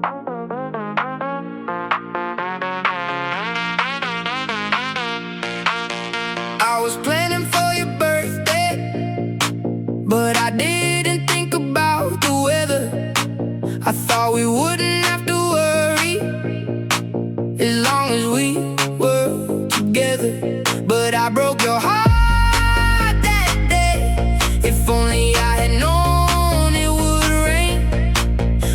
I was planning for your birthday, but I didn't think about the weather. I thought we wouldn't have to worry as long as we were together. But I broke your heart that day. If only I had known it would rain,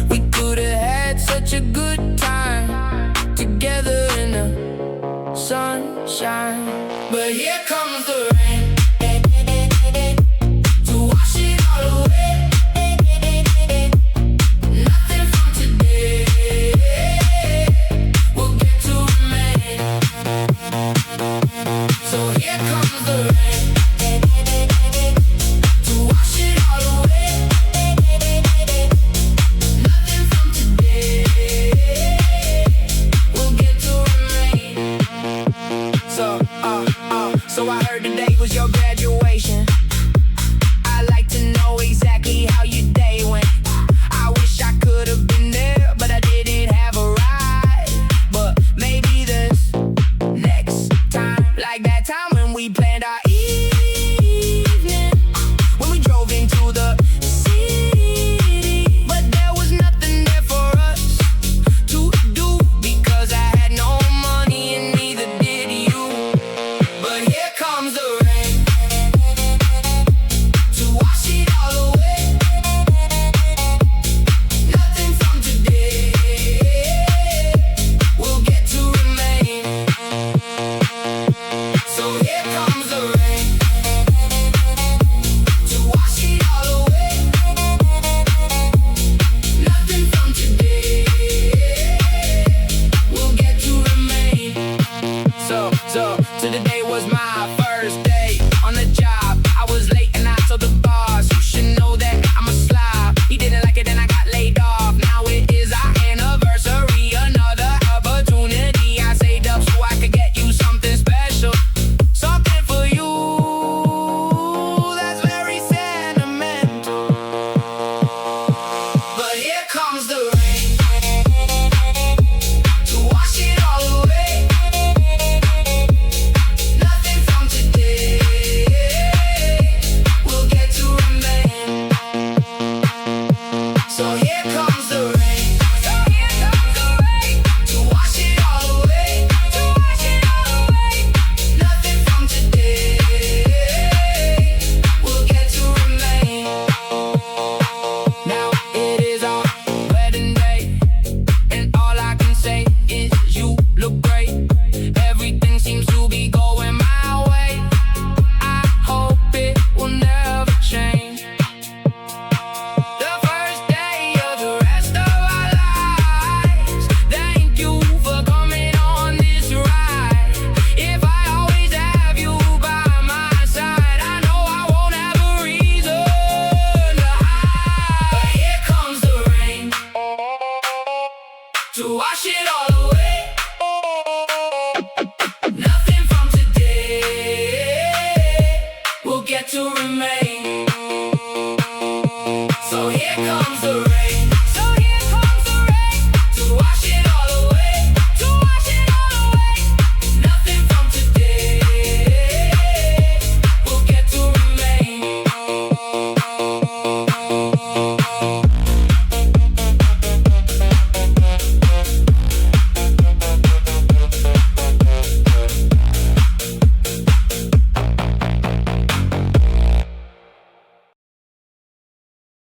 we could have had such a good time together in the sunshine. But here comes the rain to wash it all away. Nothing from today will get to remain. So here comes the rain to wash it all away. Nothing from today will get to remain. So I heard today was your graduation. I'd like to know exactly how your day went. I wish I could have been there, but I didn't have a ride. But maybe this next time, like that time when we planned our evening, when we drove into the city, but there was nothing there for us to do because I had no money and neither did you. But here comes the rain to wash it all away. Nothing from today will get to remain. So here comes the rain to wash it all away. Nothing from today will get to remain. So today was my first day on the job. I was late and I told the boss, you should know that I'm a slob. He didn't like it and I got laid off. Now it is our anniversary, another opportunity. I saved up so I could get you something special, something for you that's very sentimental. But here comes the rain to wash it all away. Nothing from today will get to remain. So here comes the rain to wash it all away. Nothing from today will get to remain. Now it is our wedding day, and all I can say is you look great. Everything seems to be going my way. I hope it will never change. The first day of the rest of our lives. Thank you for coming on this ride. If I always have you by my side, I know I won't have a reason to hide. But here comes the rain to wash it all away.